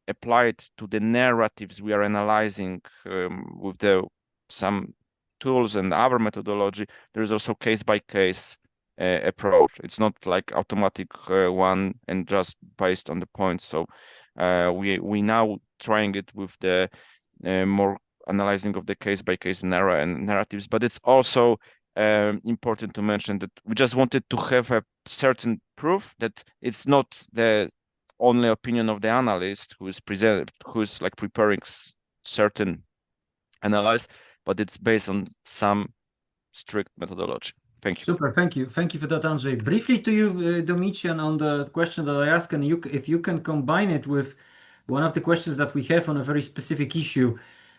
S2: applied to the narratives we are analyzing with some tools and our methodology. There is also case by case approach. It's not like automatic one and just based on the points. So we now trying it with the more analyzing of the case by case narratives, but it's also important to mention that we just wanted to have a certain proof that it's not the only opinion of the analyst who's like preparing certain analysis, but it's based on some strict methodology. Thank you.
S1: Super, thank you. Thank you for that, Andrzej. Briefly to you, Domitian, on the question that I asked, and if you can combine it with one of the questions that we have on a very specific issue,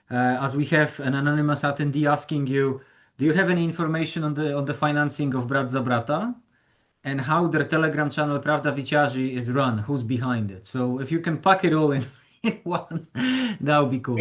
S1: as we have an anonymous attendee asking you, do you have any information on the financing of Brat za Brata and how their Telegram channel Pravda Vyťaži is run? Who's behind it? So if you can pack it all in one, that would be cool.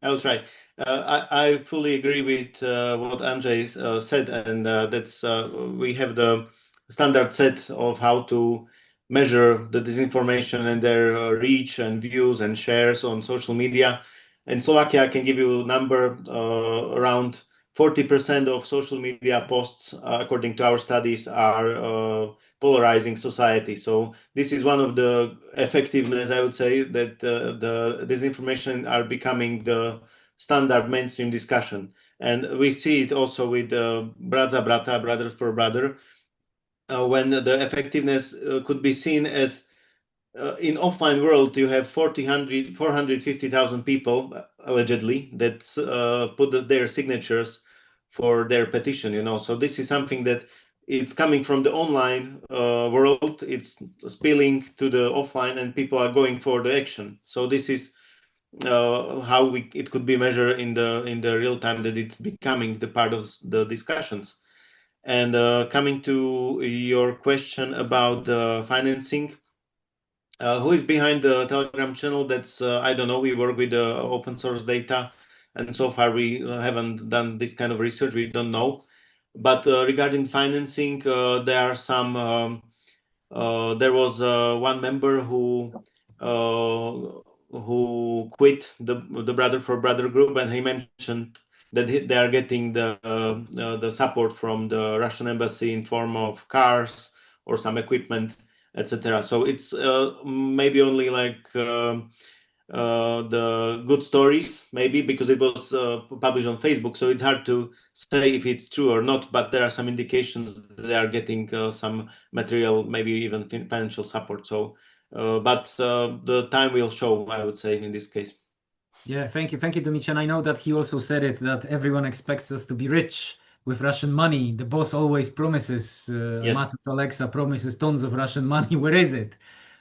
S3: I'll try. I fully agree with what Andrzej said, and that's we have the standard set of how to measure the disinformation and their reach and views and shares on social media. In Slovakia, I can give you a number around 40% of social media posts, according to our studies, are polarizing society. So this is one of the effectiveness, I would say, that the disinformation are becoming the standard mainstream discussion. And we see it also with Brat za Brata, brother for brother, when the effectiveness could be seen as in offline world, you have 450,000 people, allegedly, that put their signatures for their petition, you know. So this is something that it's coming from the online world, it's spilling to the offline, and people are going for the action. So this is how it could be measured in the real time, that it's becoming the part of the discussions. And coming to your question about the financing, who is behind the Telegram channel? That's I don't know. We work with open source data, and so far we haven't done this kind of research. We don't know. But regarding financing, there are some. There was one member who quit the Brother for Brother group, and he mentioned that they are getting the support from the Russian embassy in form of cars or some equipment, etc. So it's maybe only like the good stories, maybe, because it was published on Facebook. So it's hard to say if it's true or not, but there are some indications that they are getting some material, maybe even financial support. So, but the time will show, I would say, in this case.
S1: Yeah, thank you, Domitian. I know that he also said it, that everyone expects us to be rich with Russian money. The boss always promises,
S3: Yes.
S1: Matus Alexa promises tons of Russian money. Where is it?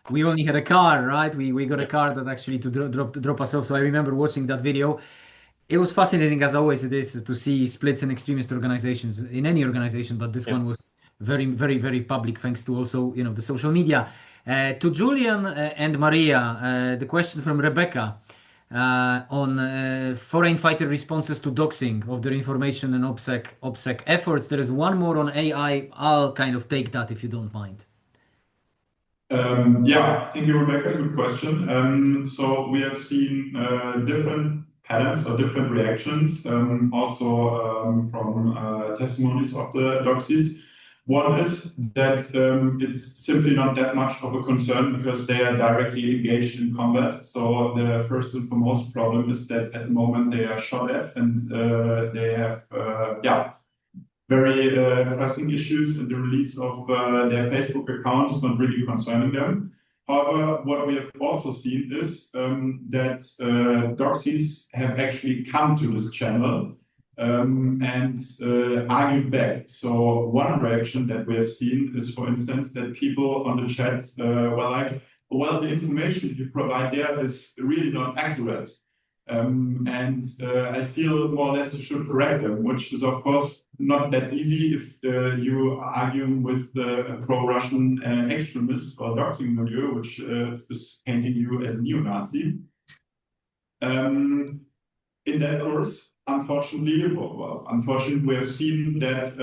S1: We only had a car, right? We got a car that actually to drop us off. So I remember watching that video. It was fascinating, as always it is, to see splits in extremist organizations in any organization, but this one was very, very, very public, thanks to also, the social media. To Julian and Maria, the question from Rebecca on foreign fighter responses to doxing of their information and OPSEC efforts. There is one more on AI. I'll kind of take that if you don't mind.
S5: Yeah, thank you, Rebecca. Good question. So we have seen different patterns or different reactions, also from testimonies of the doxies. One is that it's simply not that much of a concern because they are directly engaged in combat. So the first and foremost problem is that at the moment they are shot at, and they have, very pressing issues, and the release of their Facebook accounts not really concerning them. However, what we have also seen is that doxies have actually come to this channel and argued back. So one reaction that we have seen is, for instance, that people on the chat were like, well, the information you provide there is really not accurate. And I feel more or less you should correct them, which is, of course, not that easy if you are arguing with the pro-Russian extremist or doxing milieu, which is painting you as a neo-Nazi. In that course, unfortunately, we have seen that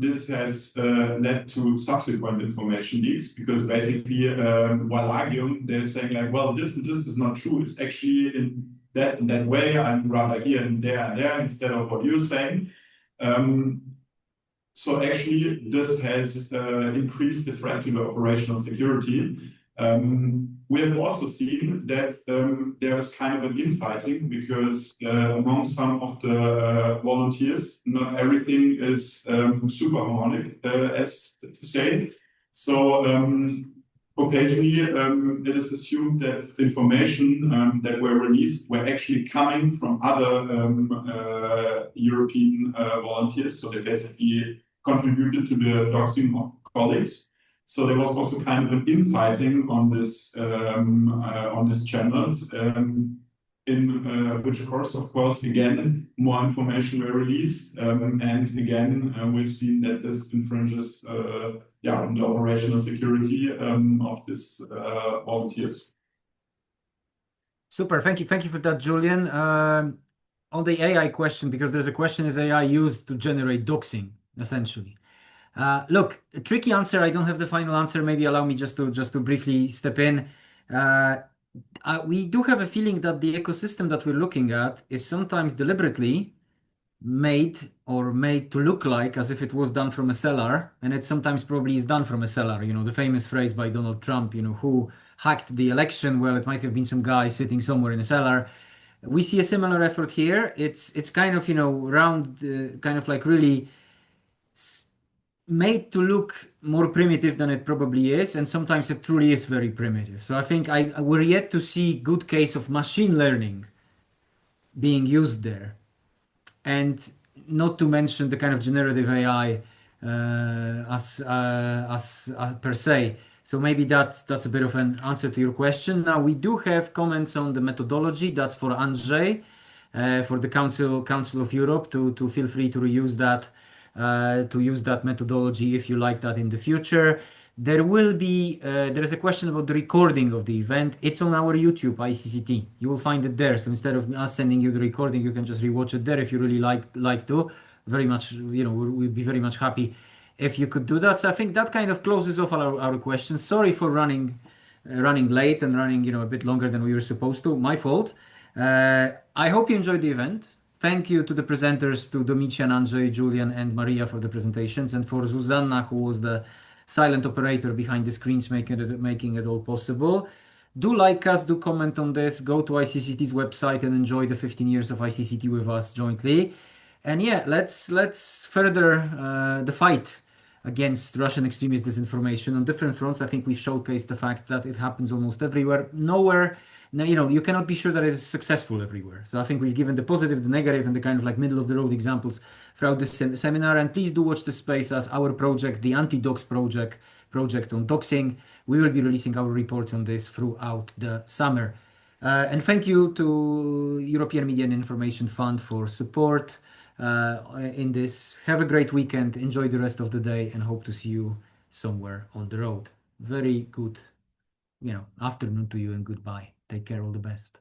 S5: this has led to subsequent information leaks, because basically, while arguing, they're saying like, well, this and this is not true. It's actually in that way. I'm rather here and there instead of what you're saying. So actually, this has increased the threat to the operational security. We have also seen that there is kind of an infighting, because among some of the volunteers, not everything is super harmonic, as to say. So occasionally, it is assumed that information that were released were actually coming from other European volunteers. So they basically contributed to the doxing of colleagues. So there was also kind of an infighting on this channels, in which course, of course, again, more information were released, and again, we've seen that this infringes, on the operational security of this volunteers.
S1: Super. Thank you for that, Julian. On the AI question, because there's a question, is AI used to generate doxing, essentially? Look, a tricky answer. I don't have the final answer. Maybe allow me just to briefly step in. We do have a feeling that the ecosystem that we're looking at is sometimes deliberately made to look like as if it was done from a cellar, and it sometimes probably is done from a cellar. You know, the famous phrase by Donald Trump, you know, who hacked the election? Well, it might have been some guy sitting somewhere in a cellar. We see a similar effort here. It's kind of, you know, kind of like really made to look more primitive than it probably is, and sometimes it truly is very primitive. So I think we're yet to see good case of machine learning being used there, and not to mention the kind of generative AI as per se. So maybe that's a bit of an answer to your question. Now we do have comments on the methodology. That's for Andrzej, for the Council of Europe to feel free to reuse that, to use that methodology if you like that in the future. There is a question about the recording of the event. It's on our YouTube, ICCT. You will find it there. So instead of us sending you the recording, you can just rewatch it there if you really like to. Very much, you know, we'd be very much happy if you could do that. So I think that kind of closes off our questions. Sorry for running late and running, you know, a bit longer than we were supposed to. My fault. I hope you enjoyed the event. Thank you to the presenters, to Domitian, Andrzej, Julian, and Maria for the presentations, and for Zuzanna, who was the silent operator behind the screens, making it all possible. Do like us, do comment on this, go to ICCT's website and enjoy the 15 years of ICCT with us jointly. And yeah, let's further the fight against Russian extremist disinformation on different fronts. I think we've showcased the fact that it happens almost everywhere. Nowhere, now, you know, you cannot be sure that it is successful everywhere. So I think we've given the positive, the negative, and the kind of like middle of the road examples throughout this seminar. And please do watch this space as our project, the anti-dox project on doxing. We will be releasing our reports on this throughout the summer. And thank you to European Media and Information Fund for support in this. Have a great weekend. Enjoy the rest of the day, and hope to see you somewhere on the road. Very good, you know, afternoon to you, and goodbye. Take care. All the best.